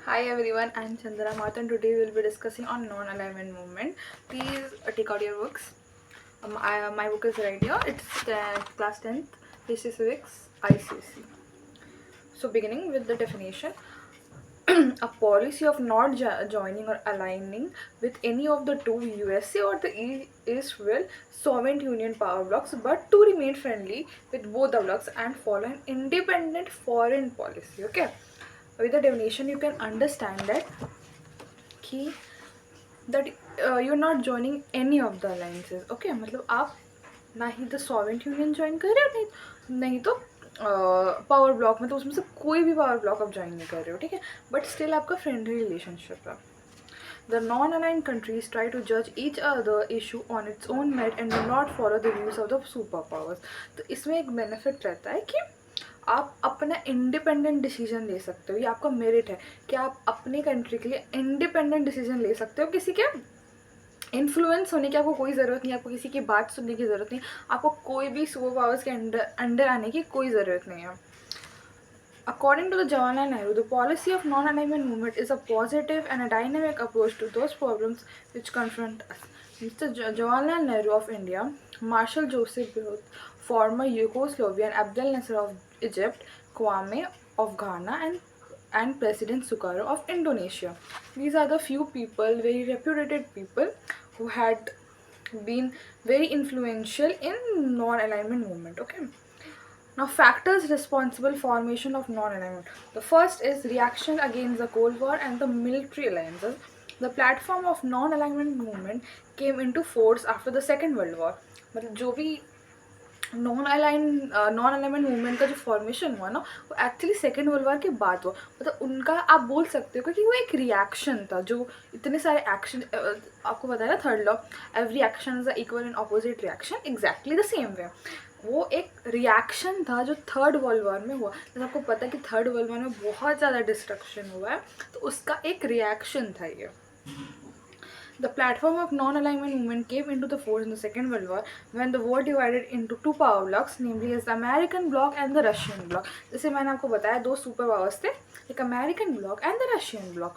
Hi everyone, I'm Chandana Mahato and today we'll be discussing on non-alignment movement. Please take out your books. My book is right here. It's class 10th, History Civics, ICC. So beginning with the definition. A policy of not joining or aligning with any of the two USA or the East will Soviet Union power blocs, but to remain friendly with both the blocs and follow an independent foreign policy. Okay, with the definition you can understand कि that you're not joining any of the alliances. Okay, मतलब आप ना ही the सॉवेंट union join कर रहे हो नहीं तो power block में, तो उसमें से कोई भी पावर ब्लॉक आप ज्वाइन नहीं कर रहे हो, ठीक है, बट स्टिल आपका फ्रेंडली रिलेशनशिप है. The non-aligned countries try to judge each other issue on its own merit and do not follow the views of the superpowers. तो इसमें एक बेनिफिट रहता है कि आप अपना इंडिपेंडेंट डिसीजन ले सकते हो. ये आपका मेरिट है कि आप अपनी कंट्री के लिए इंडिपेंडेंट डिसीजन ले सकते हो. किसी के इन्फ्लुएंस होने की आपको कोई ज़रूरत नहीं, आपको किसी की बात सुनने की ज़रूरत नहीं, आपको कोई भी सुपर पावर्स के अंडर आने की कोई ज़रूरत नहीं है. According to the Jawaharlal Nehru, the policy of non-alignment movement is a positive and a dynamic approach to those problems which confront us. Mr. Jawaharlal Nehru of India, Marshal Joseph Bioth, former Yugoslavian Abdel Nasser of Egypt, Kwame of Ghana, and President Sukarno of Indonesia. These are the few people, very reputed people, who had been very influential in non-alignment movement. Okay. Now, factors responsible formation of non-alignment. The first is reaction against the Cold War and the military alliances. The platform of non-alignment movement came into force after the Second World War. मतलब जो भी non alignment movement का जो formation हुआ ना, वो actually second world war के बाद हुआ. मतलब उनका आप बोल सकते हो कि वो एक रिएक्शन था. जो इतने सारे एक्शन आपको बताया ना, third law, every action is equal and opposite reaction, exactly the same way. वो एक रिएक्शन था जो थर्ड वर्ल्ड वॉर में हुआ. जैसे आपको पता है कि थर्ड वर्ल्ड वॉर में बहुत ज़्यादा डिस्ट्रक्शन हुआ है, तो उसका एक रिएक्शन था ये. The platform of non-alignment movement came into the force in the Second World War when the war divided into two power blocks, namely as the American bloc and the Russian bloc. जैसे मैंने आपको बताया दो super powers थे, एक American bloc and the Russian bloc.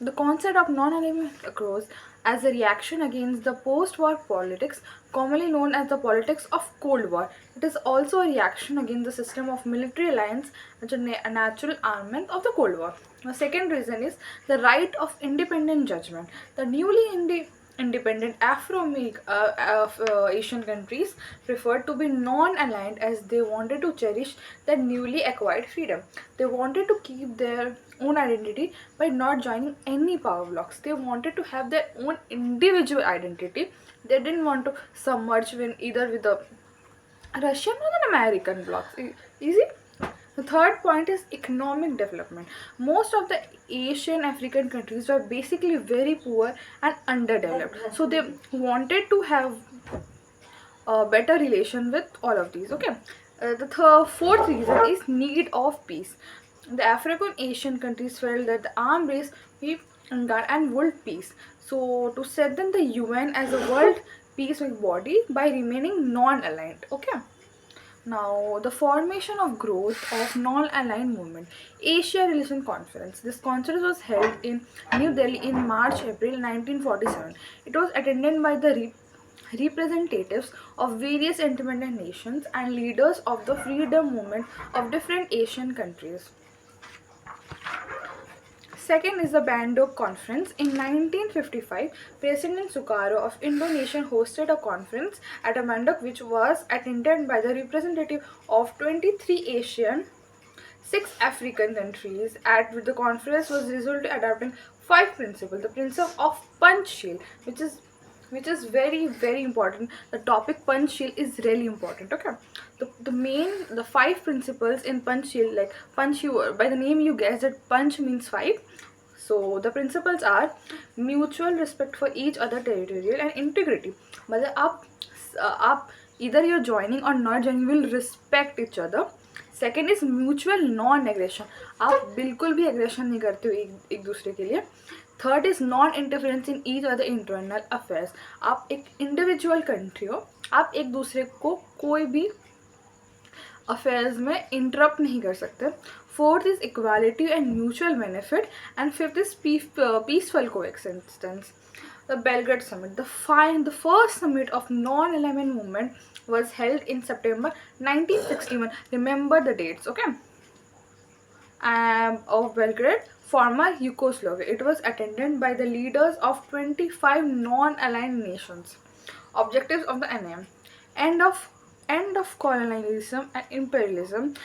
The concept of non-alignment arose as a reaction against the post-war politics, commonly known as the politics of Cold War. It is also a reaction against the system of military alliance and a natural armament of the Cold War. The second reason is the right of independent judgment. The newly independent Afro-Asian countries preferred to be non-aligned as they wanted to cherish their newly acquired freedom. They wanted to keep their own identity by not joining any power blocks. They wanted to have their own individual identity. They didn't want to submerge either with the Russian or the American blocks. Easy? The third point is economic development. Most of the Asian African countries were basically very poor and underdeveloped. So they wanted to have a better relation with all of these. Okay. The fourth reason is need of peace. The African Asian countries felt that the armed race we and world peace. So to strengthen the UN as a world peace body by remaining non-aligned. Okay. Now, the formation of growth of non-aligned movement. Asia Relation Conference. This conference was held in New Delhi in March-April 1947. It was attended by the representatives of various independent nations and leaders of the freedom movement of different Asian countries. Second is the Bandung Conference. In 1955, President Sukarno of Indonesia hosted a conference at Bandung which was attended by the representative of 23 Asian, 6 African countries. At the conference was resolved to adopting 5 principles. The principle of Panchsheel, which is very important. The topic Panchsheel is really important. Okay, the 5 principles in Panchsheel, like Panch, by the name you guess that Panch means 5. So the principles are mutual respect for each other territorial and integrity. मतलब आप either you're joining or not joining will respect each other. Second is mutual non-aggression. आप बिल्कुल भी aggression नहीं करते हो एक दूसरे के लिए. Third is non interference in each other internal affairs. आप एक इंडिविजुअल कंट्री हो, आप एक दूसरे को कोई भी अफेयर्स में इंटरप्ट नहीं कर सकते. Fourth is equality and mutual benefit. And fifth is peaceful coexistence. The Belgrade Summit. The first summit of non-alignment movement was held in September 1961. Remember the dates, okay? Of Belgrade, former Yugoslavia. It was attended by the leaders of 25 non-aligned nations. Objectives of the NAM: end of end of colonialism and imperialism.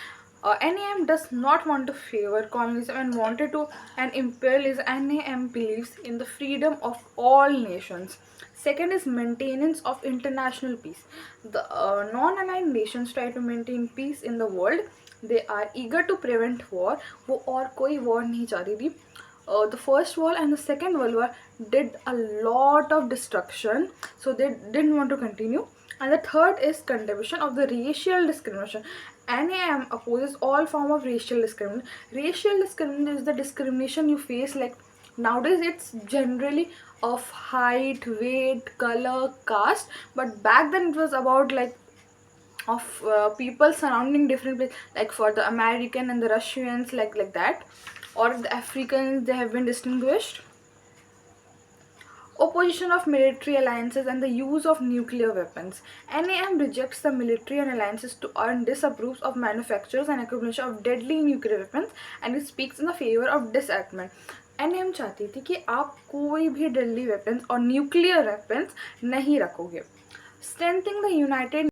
NAM does not want to favor colonialism and wanted to and imperialism. NAM believes in the freedom of all nations. Second is maintenance of international peace. The non-aligned nations try to maintain peace in the world. They are eager to prevent war. वो और कोई war नहीं चाहती थी. The first world and the second world war did a lot of destruction, so they didn't want to continue. And the third is contribution of the racial discrimination. NAM opposes all form of racial discrimination. Racial discrimination is the discrimination you face, like nowadays it's generally of height, weight, color, caste, but back then it was about like of people surrounding different places, like for the American and the Russians, like that, or the Africans, they have been distinguished. Opposition of military alliances and the use of nuclear weapons. NAM rejects the military and alliances to earn disapproves of manufacturers and accumulation of deadly nuclear weapons, and it speaks in the favor of disarmament. NAM चाहती थी कि आप कोई भी deadly weapons और nuclear weapons नहीं रखोगे. Strengthening the United